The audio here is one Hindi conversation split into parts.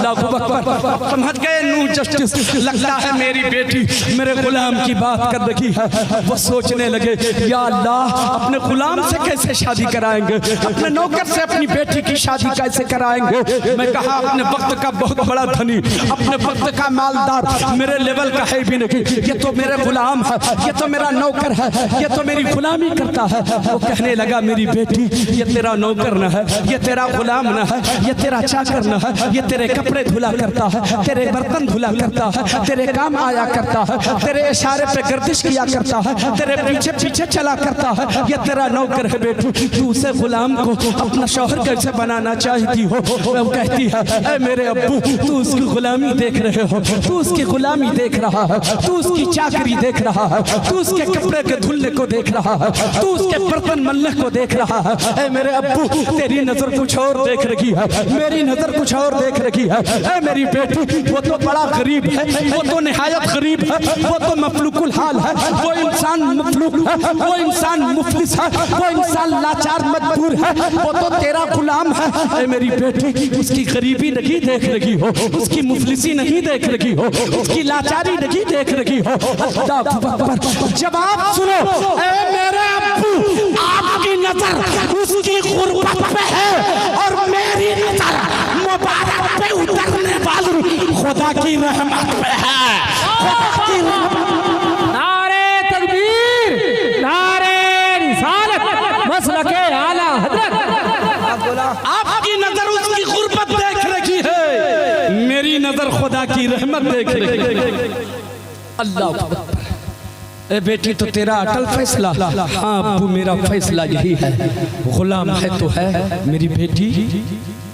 अल्लाहू अकबर। समझ गए नूह जस्टिस, लगता है मेरी बेटी मेरे गुलाम की बात कर रही है। वो सोचने लगे या अल्लाह अपने गुलाम से कैसे शादी कराएंगे, अपने नौकर से अपनी बेटी की शादी कैसे कराएंगे। मैं कहा अपने वक्त का बहुत बड़ा धनी, अपने वक्त का मालदार मेरे लेवल का है भी नहीं, ये तो मेरे गुलाम है, ये तो मेरा नौकर है, ये तो मेरी गुलामी करता है। वो कहने लगा मेरी बेटी ये तेरा नौकर न है, ये तेरा गुलाम न है, ये तेरा चाकर न है, ये तेरे कपड़े धुला करता है, तेरे बर्तन धुला करता है, तेरे काम आया करता है, तेरे इशारे पे गर्दिश किया करता है, तेरे पीछे पीछे चला करता है, ये तेरा नौकर है बेटी। तू उसे गुलाम को अपना शौहर कैसे बनाना चाहती हो। वो कहती है ऐ मेरे अब्बू तू उसकी गुलामी देख रहे हो, तू उसकी गुलामी देख रहा है, तू उसकी चाकरी देख रहा है, तू उसके कपड़े के धुलने को देख रहा है, तू उसके बर्तन मलने को देख रहा है। ऐ मेरे अब्बू तेरी नजर कुछ और देख रही है, मेरी नजर कुछ और देख रही है। ऐ मेरी बेटी वो तो बड़ा गरीब है, वो तो निहायत गरीब है, वो तो मफलूकुल हाल है, वो इंसान मफलूक है, वो इंसान मुफलिस है, वो इंसान लाचार मजबूर है, वो तो तेरा गुलाम है। ऐ मेरी बेटी उसकी गरीबी नहीं देख रही हो, उसकी मुफलिसी नहीं देख रही हो, उसकी लाचारी नहीं देख रही हो। जवाब सुनो ऐ मेरे अब्बू आपकी नजर उसकी गुर्बत पे है और मेरी नजर मुबारक पे उतरने वाली खुदा की रहमत पे है। खुदा की नारे तकबीर, नारे रिसालत, मसलके आला हजरत। आपकी नजर उसकी गुर्बत देख रही है, मेरी नजर खुदा की रहमत देख रही है। अल्लाह ए बेटी तो तेरा अटल फैसला। हाँ अब्बू मेरा फैसला यही है, गुलाम है तो है मेरी बेटी,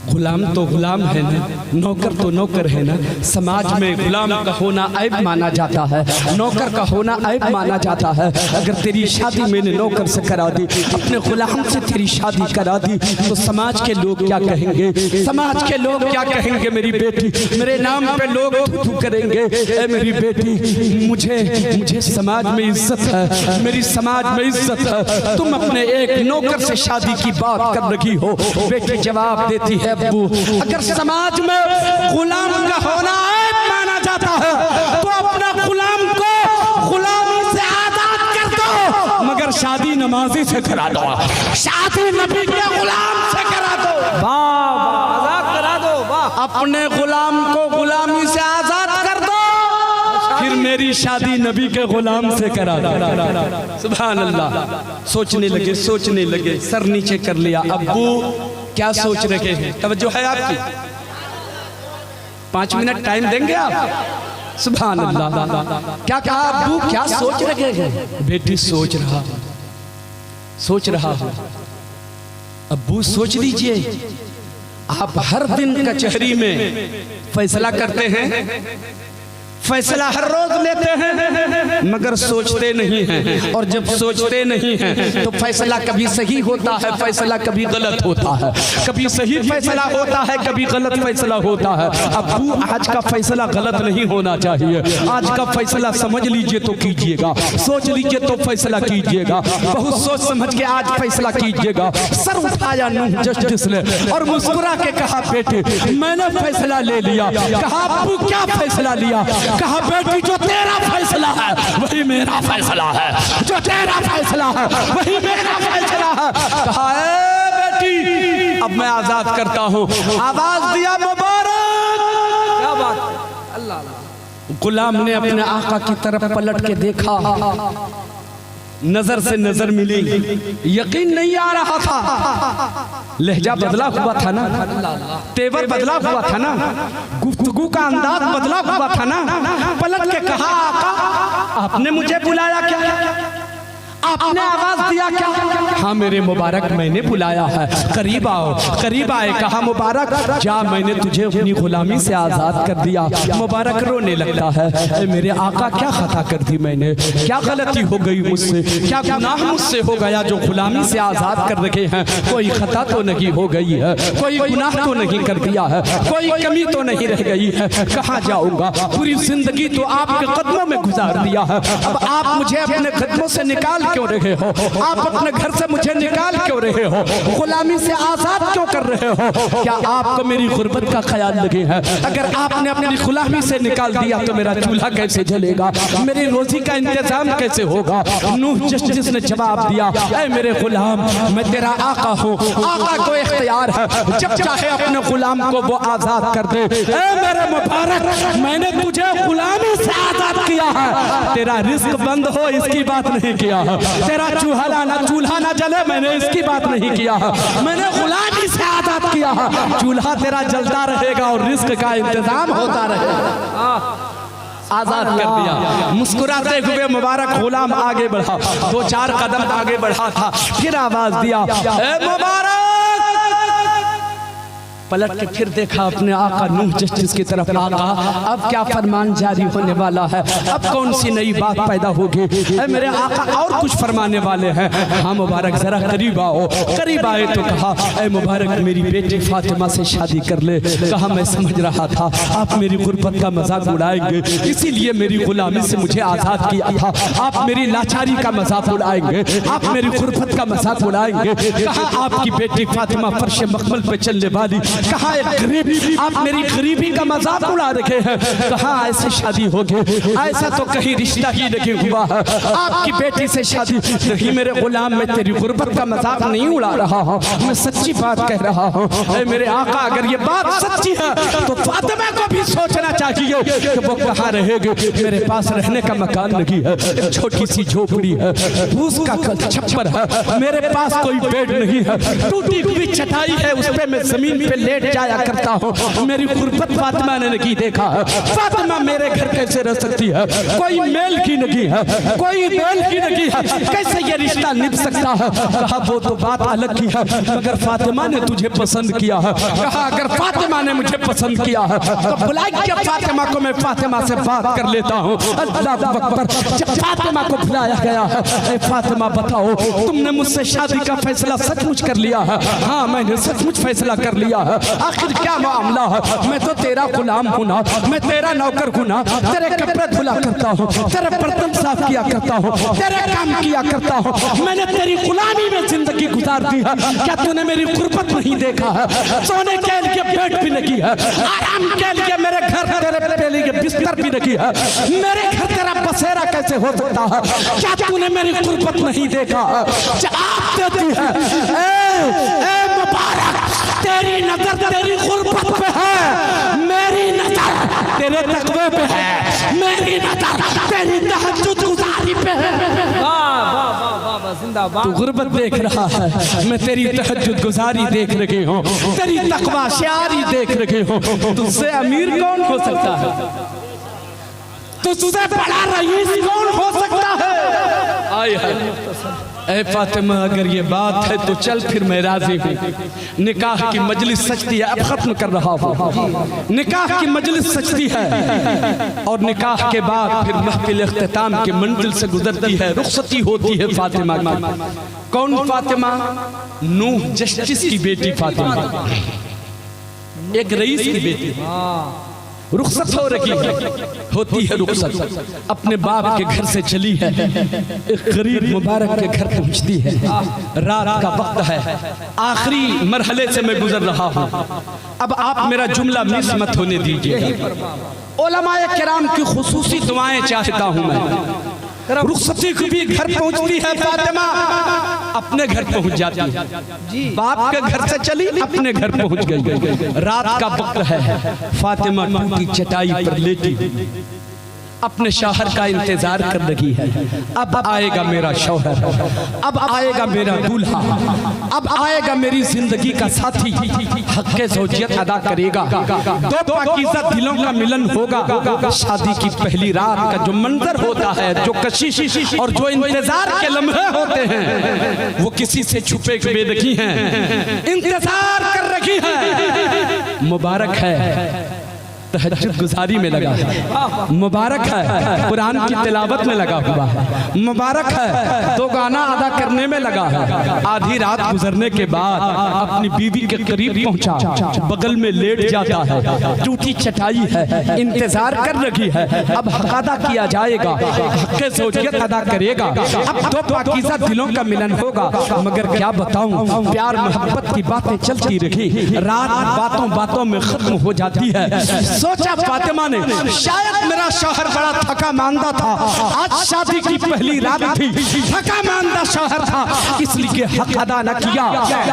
गुलाम तो गुलाम है ना, नौकर तो नौकर है ना। समाज में गुलाम का होना ऐब माना जाता है, नौकर का होना ऐब माना जाता है। अगर तेरी शादी मैंने नौकर से करा दी, अपने गुलाम से तेरी शादी करा दी तो समाज के लोग क्या कहेंगे, समाज के लोग क्या कहेंगे। मेरी बेटी मेरे नाम पे लोग थू करेंगे। ए मेरी बेटी मुझे समाज में इज्जत है, मेरी समाज में इज्जत है। तुम अपने एक नौकर से शादी की बात कर रही हो। बेटी जवाब देती है अब्बू अगर समाज में गुलाम का होना ऐब माना जाता है तो अपना गुलाम को गुलामी से आजाद कर दो, मगर शादी नमाजी से करा दो, शादी नबी के गुलाम से करा दो। वाह आजाद करा दो, वाह अपने गुलाम को गुलामी से आजाद कर दो, फिर मेरी शादी नबी के गुलाम से करा दो। सुभान अल्लाह। सोचने लगे सर नीचे कर लिया। अब्बू क्या सोच रहे हैं, तवज्जो है आपकी? 5 मिनट टाइम देंगे आप? सुभान अल्लाह। क्या कहा अब्बू, क्या सोच रहे हैं? बेटी सोच रहा हूं। अब्बू सोच लीजिए, आप हर दिन कचहरी में फैसला करते हैं, फैसला हर रोज लेते हैं, मगर सोचते नहीं हैं। और जब सोचते नहीं हैं तो फैसला कभी सही होता है, फैसला कभी गलत होता है, कभी सही फैसला होता है, कभी गलत फैसला होता है। अब्बू आज का फैसला गलत नहीं होना चाहिए, आज का फैसला समझ लीजिए तो कीजिएगा, सोच लीजिए तो फैसला कीजिएगा, बहुत सोच समझ के आज फैसला कीजिएगा। सर उठाया नूह जस्टिस ने और मुस्कुरा के कहा बेटे मैंने फैसला ले लिया। कहा अब्बू क्या फैसला लिया? कहा बेटी जो तेरा फैसला है वही मेरा फैसला है, जो तेरा फैसला है वही मेरा फैसला है। कहा ए बेटी अब मैं आजाद करता हूँ। आवाज दिया मुबारक। क्या बात, अल्लाह। गुलाम ने अपने आका की तरफ पलट के देखा, नजर से नजर मिली, यकीन नहीं आ रहा था। लहजा बदला हुआ था ना, तेवर बदला हुआ था ना, गुफ्तगू का अंदाज बदला हुआ था ना। पलट के कहा आका आपने मुझे बुलाया क्या? आपने आवाज दिया क्या? हाँ मेरे मुबारक मैंने बुलाया है, करीब आओ। करीब आए, कहा मुबारक जा मैंने तुझे अपनी गुलामी से आजाद कर दिया। मुबारक रोने लगता है मेरे आका क्या खता कर दी मैंने, क्या गलती हो गई मुझसे, क्या गुनाह मुझसे हो गया जो गुलामी से आजाद कर रखे हैं? कोई खता तो नहीं हो गई है, कोई गुनाह तो नहीं कर दिया है, कोई कमी तो नहीं रह गई है। कहाँ जाऊंगा, पूरी जिंदगी तो आपके कदमों में गुजार दिया है, अब आप मुझे अपने कदमों से निकाल क्यों रहे हो? आप अपने घर से मुझे निकाल क्यों रहे हो? गुलामी से आजाद क्यों कर रहे हो? क्या आपको मेरी गुर्बत का ख्याल लगे है? अगर आपने अपनी गुलामी से निकाल दिया तो मेरा चूल्हा कैसे जलेगा? मेरी रोजी का इंतजाम कैसे होगा? नूह जस्टिस ने जवाब दिया, ऐ मेरे गुलाम, मैं तेरा आका हूँ, आका को इख्तियार है, जब चाहे अपने गुलाम को वो आजाद कर दे। ऐ मेरे मुबारक, मैंने तुझे गुलामी से आजाद किया है, तेरा रिस्क बंद हो इसकी बात नहीं किया है, तेरा चूल्हा ना जले मैंने इसकी बात नहीं किया है, मैंने गुलामी से आजाद किया है, चूल्हा तेरा जलता रहेगा और रिस्क का इंतजाम होता रहेगा। आजाद कर दिया। मुस्कुराते हुए मुबारक गुलाम आगे बढ़ा, 2-4 कदम आगे बढ़ा था, फिर आवाज दिया, ए मुबारक। पलट के फिर देखा अपने आका नूह जस्टिस की तरफ, आका अब क्या फरमान जारी होने वाला है? अब कौन सी नई बात पैदा होगी? मेरे आका और कुछ फरमाने वाले हैं। हाँ मुबारक जरा करीब आओ। करीब आए तो कहा, ऐ मुबारक मेरी बेटी फातिमा से शादी कर ले। कहा मैं समझ रहा था आप मेरी गुर्बत का मजाक उड़ाएंगे, इसीलिए मेरी गुलामी से मुझे आजाद किया था। आप मेरी लाचारी का मजाक उड़ाएंगे, आप मेरी गुर्बत का मजाक उड़ाएंगे। कहा आपकी बेटी फातिमा फर्श मखमल पे चलने वाली, कहा गरीबी, आप मेरी गरीबी का मजाक उड़ा रखे हैं। कहा ऐसे शादी होगी, ऐसा तो कहीं रिश्ता ही नहीं हुआ है, आपकी बेटी से शादी नहीं। मेरे गुलाम मैं तेरी गुर्बत का मजाक नहीं उड़ा रहा हूँ, मैं सच्ची बात कह रहा हूँ। मेरे आका अगर ये बात सच्ची है तो फातिमा को भी सोचना चाहिए कि वो कहाँ रहेगी। मेरे पास रहने का मकान नहीं है, एक छोटी सी झोपड़ी है, फूस का छप्पर है, मेरे पास कोई बेड नहीं है, टूटी हुई चटाई है, उस पे मैं जमीन पे लेट जाया करता हूँ। मेरी गुर्बत फातिमा ने नहीं देखा है, फातिमा मेरे घर कैसे रह सकती है? कोई मेल की नहीं है, कोई मेल की नहीं है, कैसे ये रिश्ता निभ सकता है? कहा वो तो बात अलग की है, मगर फातिमा ने तुझे पसंद किया है। कहा अगर फातिमा ने मुझे पसंद किया है तो बुलाइए फातिमा को, मैं फातिमा से बात कर लेता हूँ। अल्लाह अकबर। जब फातिमा को बुलाया गया है, ऐ फातिमा बताओ तुमने मुझसे शादी का फैसला सचमुच कर लिया है? हाँ मैंने सचमुच फैसला कर लिया है। आखिर क्या मामला है? मैं तो तेरा गुलाम हूँ ना, मैं तेरा नौकर हूँ ना, तेरे कपड़े धुला करता हूँ, तेरे बर्तन साफ किया करता हूँ, तेरे काम किया करता हूँ, मैंने तेरी गुलामी में जिंदगी गुजार दी है। क्या तूने मेरी गुर्बत नहीं देखा है? सोने के लिए बेड भी नहीं है, आराम के लिए मेरे घर तेरे लिए बिस्तर भी नहीं है, मेरे घर तेरा बसेरा कैसे हो सकता है? क्या तूने मेरी गुर्बत नहीं देखा? जवाब देती है, ए मुबारक तेरी नजर तेरी गुर्बत पे है, मेरी नजर तेरे तकवे पे है, मेरी नजर तेरी तहज्जुद गुजारी पे है। तू गुर्बत देख रहा है, मैं तेरी तहज्जुद गुजारी देख रही हूँ, तेरी तकवा शारी देख रही हूँ। तुझसे अमीर कौन हो सकता है? तुझसे बड़ा रईस कौन हो सकता है? आए ऐ फातिमा अगर ये बात है तो चल फिर मैं राजी हूँ। निकाह की मजलिस सजती है, अब खत्म कर रहा हूँ। निकाह की मजलिस सजती है और निकाह के बाद फिर महफिल इख्तिताम की मंजिल से गुजरती है, रुखसती होती है फातिमा की। कौन फातिमा? नूह जस्टिस की बेटी फातिमा, एक रईस की बेटी। रुखसत हो रही होती है, रुखसत अपने बाप के घर से चली है, एक गरीब मुबारक के घर पहुंचती है। रात का वक्त है, आखिरी मरहले से मैं गुजर रहा हूँ। अब आप मेरा जुमला मिस मत होने दीजिए। उलमाए किराम की खुसूसी दुआएं चाहता हूँ मैं। रुखसती को भी घर पहुंचती है फातिमा, अपने घर पहुंच जाती है। बाप के घर से चली, अपने घर पहुंच गई। रात का वक्त है, फातिमा टूटी चटाई पर लेटी अपने शौहर का इंतजार कर रही है। अब आएगा मेरा शौहर, अब आएगा मेरा दूल्हा, अब आएगा मेरी जिंदगी का साथी, हक़ ज़ौजियत अदा करेगा, दो पाकीज़ा दिलों का मिलन होगा। शादी की पहली रात का जो मंजर होता है, जो कशिश और जो इंतजार के लम्हे होते हैं, वो किसी से छुपे हुए नहीं हैं, इंतजार कर रही है। मुबारक है तहज्जुद गुजारी में लगा है, मुबारक है कुरान की तिलावत में लगा हुआ है, मुबारक है तो गाना अदा करने में लगा है। आधी रात गुजरने के बाद अपनी बीवी के करीब पहुंचा, बगल में लेट जाता है, टूटी चटाई है, इंतजार कर रही है, अब हक अदा किया जाएगा, हक ज़ौजियत अदा करेगा, अब दो पाकीज़ा दिलों का मिलन होगा। मगर क्या बताऊं, प्यार मोहब्बत की बातें चलती रही, रात बातों बातों में खत्म हो जाती है। सोचा फातिमा ने शायद मेरा शौहर बड़ा थका मांदा था, आज शादी की पहली रात थी, थका मांदा शौहर था, इसलिए हक अदा न किया।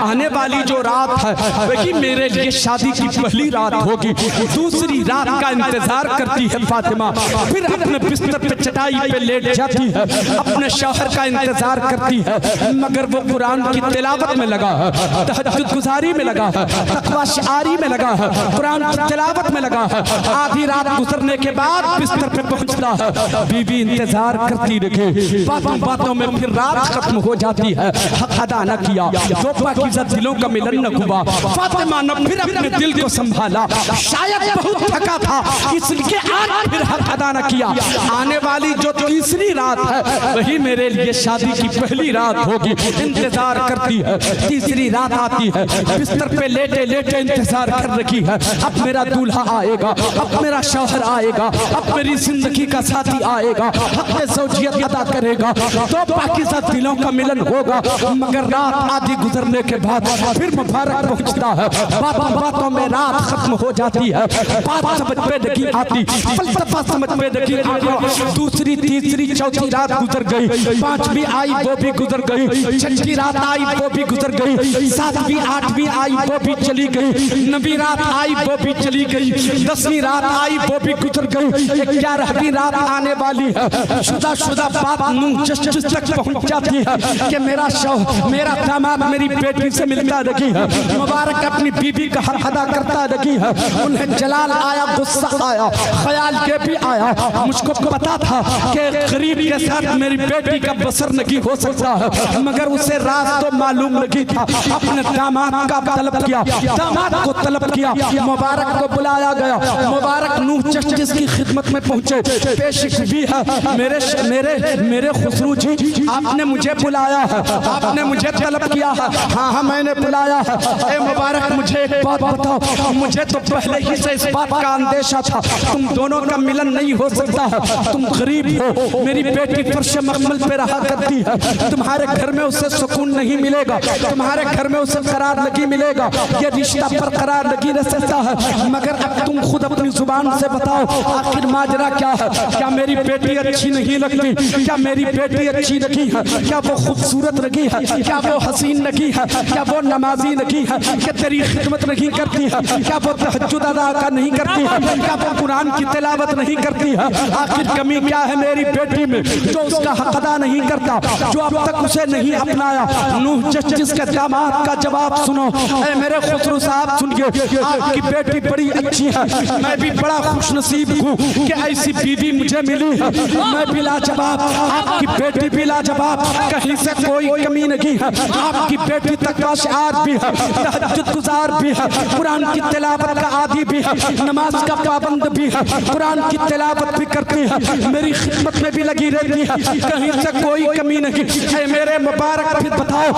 आने वाली जो रात है वही मेरे लिए शादी की पहली रात होगी। दूसरी रात का इंतजार करती है फातिमा, फिर अपने बिस्तर पे चटाई पे लेट जाती है, अपने शौहर का इंतजार करती है। मगर वो कुरान की तिलावत में लगा है, तहज्जुद गुजारी में लगा है, तकवा शिआरी में लगा है, कुरान की तिलावत में लगा है। आधी रात गुजरने के बाद बिस्तर पे पहुंचता है, बीवी इंतजार करती रही, बातों बातों में फिर रात खत्म हो जाती है, हक अदा न किया, दो पाकीज़ा दिलों का मिलन न हुआ। फातिमा ने फिर अपने दिल को संभाला, शायद बहुत थका था इसलिए आज फिर हक अदा न किया। आने वाली जो तीसरी रात है वही मेरे लिए शादी की पहली रात होगी, इंतजार करती है। तीसरी रात आती है, बिस्तर पे लेटे लेटे इंतजार कर रही है, अब मेरा दूल्हा आएगा, अब मेरा शौहर आएगा, अब मेरी जिंदगी का साथी आएगा, हक ज़ौजियत अदा करेगा, तो पाकीज़ा दिलों का मिलन होगा। मगर रात आधी गुजरने के बाद फिर मुबारक पहुंचता है, बातों बातों में रात खत्म हो जाती है, बात समझ पे नहीं आती, फलसफा समझ पे नहीं आता। दूसरी तीसरी चौथी रात गुजर गई, पांचवी आई वो भी गुजर गई, छठी रात आई वो भी गुजर गई, सातवीं आठवीं आई वो भी चली गई, नवीं रात आई वो भी चली गई, 10वीं रात आई वो भी गुजर गई, 11वीं रात आने वाली है। शुदा बात मुंह जस्ट तक पहुंच जाती है कि मेरा दामाद मेरी बेटी से मिलता रही है, मुबारक अपनी बीबी का हक अदा करता रही है। उन्हें जलाल आया, गुस्सा आया, ख्याल ये भी आया, मुझको पता था कि गरीब के साथ मेरी बेटी का बसर नहीं हो सकता है, मगर उसे राज तो मालूम नहीं था। अपने दामाद का तलब किया, दामाद को तलब किया, मुबारक को बुलाया गया। मुबारक नूह जस्टिस की खिदमत में पहुंचे, पेश भी है, मेरे खुसरू जी आपने मुझे बुलाया है, आपने मुझे तलब किया है। हाँ मैंने बुलाया है। ए मुबारक मुझे एक बात बताओ, मुझे तो पहले ही से इस बात का अंदेशा था, तुम दोनों का मिलन नहीं हो सकता है, तुम गरीब हो, मेरी बेटी फर्श मखमल पे रहा करती है, तुम्हारे घर में उसे सुकून नहीं मिलेगा, तुम्हारे घर में उसे करार नहीं मिलेगा, ये रिश्ता बरकरार नहीं रह सकता है। मगर अब तुम खुद अपनी जुबान से बताओ आखिर माजरा क्या है? क्या मेरी बेटी अच्छी नहीं लगती? क्या मेरी बेटी अच्छी नहीं है? क्या वो खूबसूरत नहीं है? क्या वो हसीन नहीं है? क्या वो नमाजी नहीं है? क्या तेरी खिदमत नहीं करती है? क्या वो तहज्जुद अदा नहीं करती है? क्या वो कुरान की तिलावत नहीं करती है? आखिर कमी क्या है मेरी बेटी में जो उसका हक अदा नहीं करता, जो अब तक उसे नहीं अपनाया? नूह जस्टिस के दामाद का जवाब सुनो। ऐ मेरे खुसरू साहब सुनिए, आपकी बेटी बड़ी अच्छी है, मैं भी बड़ा खुशनसीब हूँ कि ऐसी बीवी मुझे मिली है, मैं भी लाजवाब, आपकी बेटी भी लाजवाब, कहीं से कोई कमी नहीं है। आपकी बेटी तकवा शिआर भी है, तहज्जुद गुजार भी है, कुरान की तिलावत का आदी भी है, नमाज का पाबंद भी है, कुरान की तिलावत भी करती है, मेरी खिदमत में भी लगी रहती है, कहीं से कोई कमी नहीं है। मेरे मुबारक फिर बताओ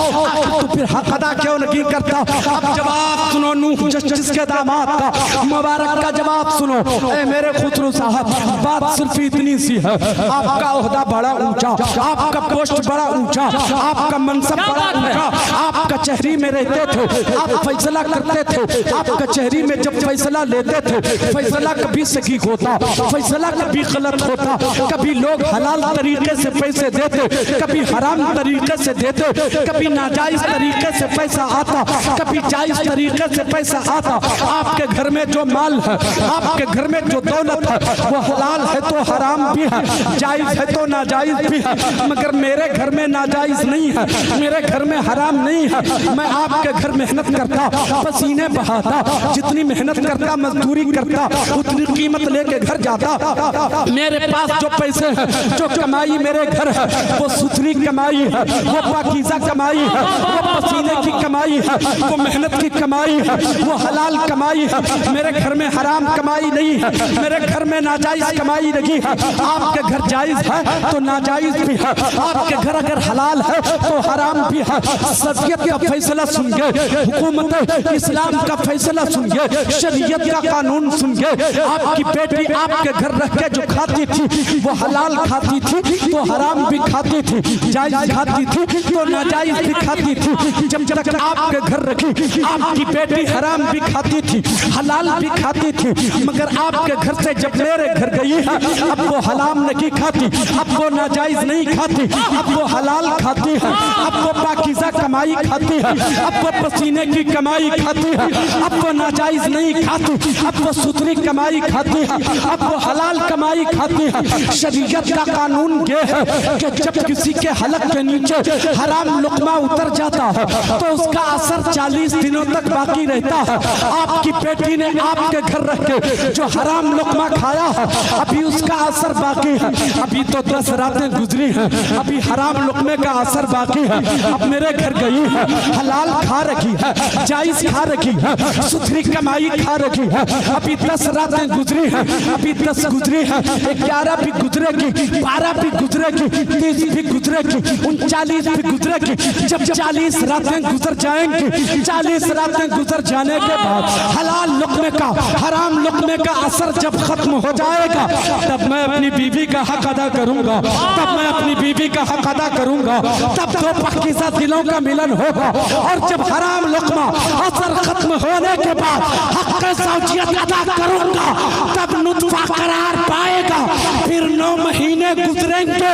तो फिर हक अदा क्यों नहीं करता? अब जवाब सुनो नूह जस्टिस के दामाद का, मुबारक का जवाब सुनो। ऐ मेरे खुसरू साहब, बात सिर्फ इतनी सी है, आपका ओहदा बड़ा ऊंचा, आपका पोस्ट बड़ा ऊंचा, आपका मनसब बड़ा ऊंचा, आप कचहरी में रहते थे, आप फैसला करते थे, आप कचहरी में जब फैसला लेते थे, फैसला कभी सही होता, फैसला कभी गलत होता, कभी लोग हलाल तरीके से पैसे देते, कभी हराम तरीके से देते, कभी नाजायज तरीके से पैसा आता, कभी जायज तरीके से पैसा आता। आपके घर में जो माल है, आपके घर में जो दौलत है, वो हलाल है तो हराम भी है, जायज है तो नाजायज भी है, मगर मेरे घर में नाजायज नहीं है, मेरे घर में हराम नहीं है। मैं आपके घर मेहनत करता, पसीने बहाता, जितनी मेहनत करता, मजदूरी करता, उतनी कीमत लेके घर जाता। मेरे पास जो पैसे हैं, जो कमाई मेरे घर है, वो सुथरी कमाई है, वो पाकीज़ा कमाई है, वो पसीने की कमाई है, वो मेहनत की कमाई है, वो हलाल कमाई है। मेरे घर में हराम हराम कमाई नहीं है, मेरे घर में नाजायज कमाई नहीं है। आपके घर जायज है तो नाजायज भी है, आपके घर अगर हलाल है तो हराम भी है। शरीयत का फैसला सुनिए, हुकूमत इस्लाम का फैसला सुनिए, शरीयत का कानून सुनिए। आपकी बेटी आपके घर रह के जो खाती थी वो हलाल खाती थी तो हराम भी खाती थी, जायज खाती थी तो नाजायज भी खाती थी। जब तक आपके घर रखी आपकी बेटी हराम भी खाती थी, हलाल भी खाती थी, मगर आपके घर से जब मेरे घर गई है अब वो हलाल नहीं खाती, अब वो नाजायज नहीं खाती, अब वो हलाल खाती है, अब वो पाकीज़ा कमाई खाती है, अब वो पसीने की कमाई खाती है, अब वो नाजायज नहीं खाती, अब वो सुथरी कमाई खाती है, अब वो हलाल कमाई खाती है। शरीयत का कानून ये है कि जब किसी के हलक के नीचे हराम लुक़मा उतर जाता है तो उसका असर 40 दिनों तक बाकी रहता है। आपकी बेटी ने आपके घर रख के जो हराम लुक़मा खाया है अभी उसका असर बाकी है, अभी तो 10 रातें गुजरी हैं, अभी हराम लुक़मे का असर बाकी है। अब मेरे घर गई है, हलाल खा रखी है, जायज खा रखी है, सुथरी कमाई खा रखी है, अभी 10 रातें गुजरी हैं, अभी 10 गुजरी है, 11 भी गुजरेगी, 12 भी गुजरेगी, 30 भी गुजरेगी, 39 भी गुजरेगी। जब 40 रातें गुजर जाएंगी, 40 रातें गुजर जाने के बाद हलाल लुक़मे का हराम लुक़मे का असर जब खत्म हो जाएगा तब मैं अपनी बीवी का हक अदा करूंगा, तब मैं अपनी बीवी का हक अदा करूंगा, तब तो पाकीज़ा दिलों का मिलन होगा। और जब हराम लुक़मा असर खत्म होने के बाद हक ज़ौजियत अदा करूंगा तब नुतफ़ा करार पाएगा। फिर 9 महीने गुजरेंगे,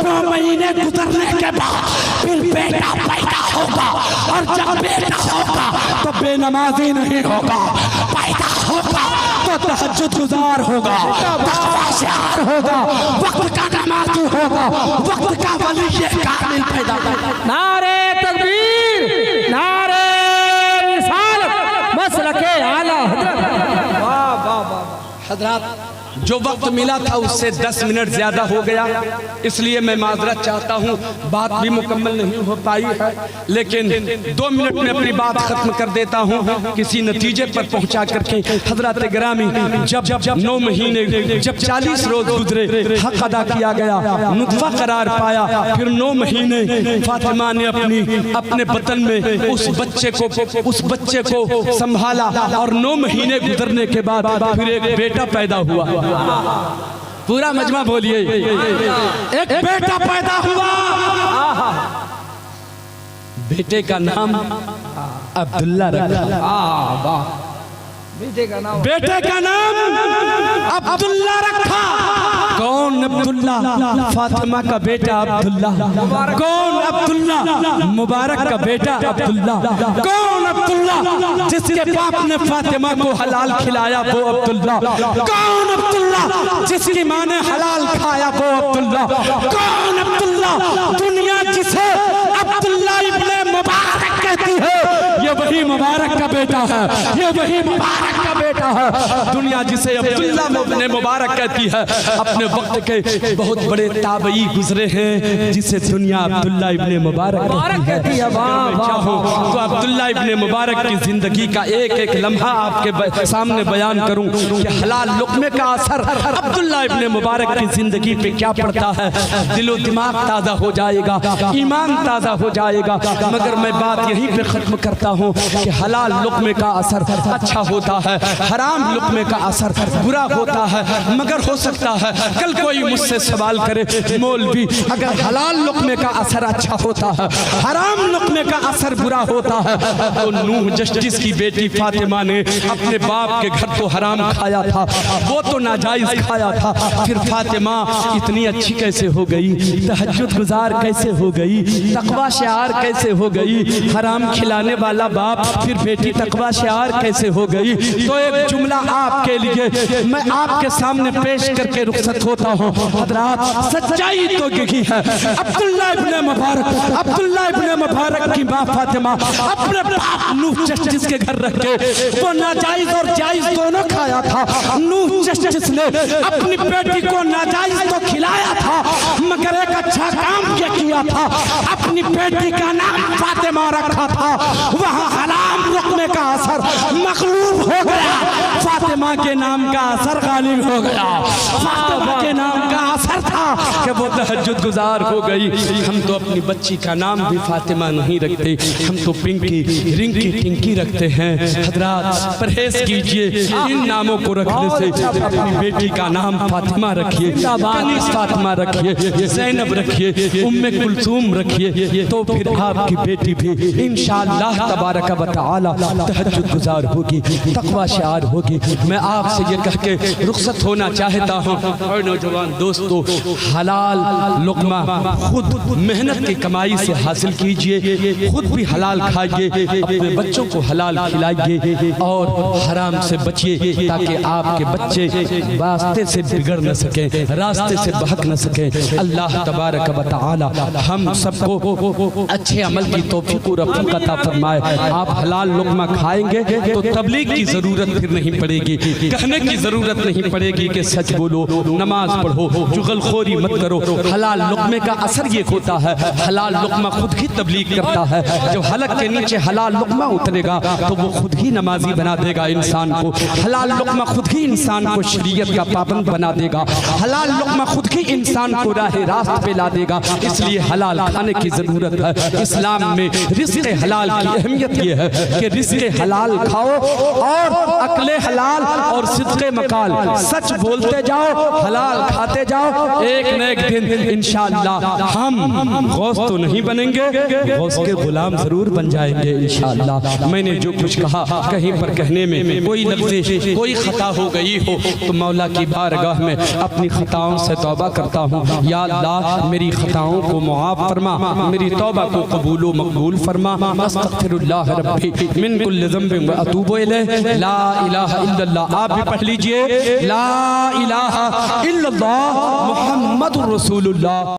9 महीने गुजरने के बाद फिर बेटा पैदा होगा, और जब बेटा होगा तो बेनमाजी नहीं होगा, पैदा होगा तो तहज्जुद गुजार होगा, तक़वाशार होगा, वक्त का नमाज़ी होगा, वक्त का वली कामिल पैदा होगा। नारे तकबीर, नारे रिसालत, मसलके आला हज़रत। वाह वाह वाह। हज़रात, जो वक्त मिला था उससे 10 मिनट ज्यादा हो गया, इसलिए मैं माजरत चाहता हूँ, बात भी मुकम्मल नहीं हो पाई है, लेकिन 2 मिनट में अपनी बात खत्म कर देता हूँ किसी नतीजे पर पहुँचा करके। हजरत गिरामी, जब 9 महीने, जब 40 रोज गुजरे, हक अदा किया गया, नुतफ़ा करार पाया, फिर 9 महीने फातिमा ने अपने बतन में उस बच्चे को संभाला, और 9 महीने गुजरने के बाद फिर एक बेटा पैदा हुआ। पूरा मजमा बोलिए, एक बेटा पैदा हुआ। बेटे का नाम अब्दुल्ला रखा। बेटे का नाम अब्दुल्ला रखा। कौन अब्दुल्ला? फातिमा का बेटा अब्दुल्ला। कौन अब्दुल्ला? मुबारक का बेटा अब्दुल्ला। कौन अब्दुल्ला? जिसके बाप ने फातिमा को हलाल खिलाया वो अब्दुल्ला। कौन अब्दुल्ला? जिसकी माँ ने हलाल खाया वो अब्दुल्ला। कौन अब्दुल्ला? दुनिया जिसे अब्दुल्ला इब्ने मुबारक कहती है ये वही मुबारक का बेटा है, ये वही मुबारक का बेटा है। दुनिया जिसे अब्दुल्ला इब्ने मुबारक कहती है, अपने वक्त के बहुत बड़े ताबई गुजरे हैं जिसे दुनिया अब्दुल्ला इब्ने मुबारक कहती है। चाहूँ तो अब्दुल्ला इब्ने मुबारक की जिंदगी का एक एक लम्हा आपके सामने बयान करूं कि हलाल लुक़मे का असर अब्दुल्ला इब्ने मुबारक की जिंदगी पे क्या पड़ता है। दिलो दिमाग ताज़ा हो जाएगा, ईमान ताज़ा हो जाएगा। मगर मैं बात यहीं पे ख़त्म करता हूँ कि हलाल लुक़मे का असर अच्छा होता है, हराम लुक़मे का असर बुरा होता है। मगर हो सकता है कल कोई मुझसे सवाल करे, मौलवी अगर हलाल लुक़मे का असर अच्छा होता है, हराम लुक़मे का असर बुरा होता है, तो नूह जस्टिस की बेटी फातिमा ने अपने बाप के घर तो हराम खाया था, वो तो नाजायज खाया था, फिर फातिमा इतनी अच्छी कैसे हो गई, तहज्जुद गुजार कैसे हो गई, तकवा शिआर कैसे हो गई, हराम खिलाने वाला बाप फिर बेटी तकवा शिआर कैसे हो गई। तो एक जुमला आपके लिए मैं आपके सामने पेश करके रुखसत होता हूँ। हज़रात, सच्चाई तो यही है, अब्दुल्ला इब्ने मुबारक की माँ फातिमा अपने बाप नूह जस्टिस के घर रख के वो नाजायज और जायज दोनों खाया था। नूह जस्टिस ने अपनी बेटी को नाजायज तो खिलाया था, मगर एक अच्छा काम किया था, अपनी बेटी का नाम फातिमा रखा था। वहाँ हलाल आम रुकमे का असर मखलूब हो गया, फातिमा के नाम का असर गालिब हो गया। फातिमा के नाम का असर था कि वो तहज्जुद गुजार हो गई। हम तो अपनी बच्ची का नाम भी फातिमा नहीं रखते, हम तो पिंकी, रिंकी, टिंकी रखते हैं। हजरात परहेज कीजिए इन नामों को रखने से। अपनी बेटी का नाम फातिमा रखिए, कनीस फातिमा रखिए, ज़ैनब रखिए, उम्मे कुलसूम रखिए, तो फिर आपकी बेटी भी इंशाअल्लाह तबारक व तआला तहज्जुद गुजार होगी, तकवा शार होगी। मैं आपसे ये कह के रुखसत होना चाहता हूँ। और नौजवान दोस्तों, हलाल लुक़मा खुद मेहनत की कमाई से हासिल कीजिए, खुद भी हलाल खाइए, अपने बच्चों को हलाल खिलाइए और हराम से बचिए, ताकि आपके बच्चे रास्ते से बिगड़ न सकें, रास्ते से बहक न सकें। अल्लाह तबारक व तआला हम सबको अच्छे अमल की तौफीक और रफ़ीक अता फरमाए। आप हलाल लुक़मा खाएंगे तो तबलीग की ज़रूरत फिर नहीं पड़ेगी, कहने की ज़रूरत नहीं पड़ेगी कि सच बोलो, नमाज पढ़ो, जुगलखोरी मत करो। हलाल लुक़मे का असर ये होता है, हलाल लुक़मा खुद ही तबलीग करता है। जब हलक के नीचे हलाल लुक़मा उतरेगा तो वो खुद ही नमाजी बना देगा इंसान को। हलाल लुक़मा खुद ही इंसान को शरीयत का पाबंद बना देगा। हलाल लुक़मा खुद ही इंसान को राह रास्त पे ला देगा। इसलिए हलाल खाने की ज़रूरत है। इस्लाम में रिज़्क़ हलाल की अहमियत ये है कि रिज़्क़ हलाल खाओ और अक्ले हलाल और सिद्क़े मकाल, सच बोलते जाओ, हलाल खाते जाओ। एक न एक दिन इंशाअल्लाह हम गौस तो नहीं बनेंगे, गौस के गुलाम ज़रूर बन जाएंगे इंशाअल्लाह। मैंने जो कुछ कहा कहीं पर कहने में कोई लफ्ज़ कोई खता हो गई हो तो मौला की बारगाह में अपनी खताओं से तौबा करता हूँ। या अल्लाह मेरी खताओं को मुआफ़ फरमा, मेरी तौबा को कबूल व मकबूल फरमा। अस्तग़फिरुल्लाह रब्बी मिन कुल्लि ज़ंबिन व अतूबु इलैह। ला इलाहा इल्लल्लाह। आप भी पढ़ लीजिए, ला इलाहा इल्लल्लाह मुहम्मदुर रसूलुल्लाह।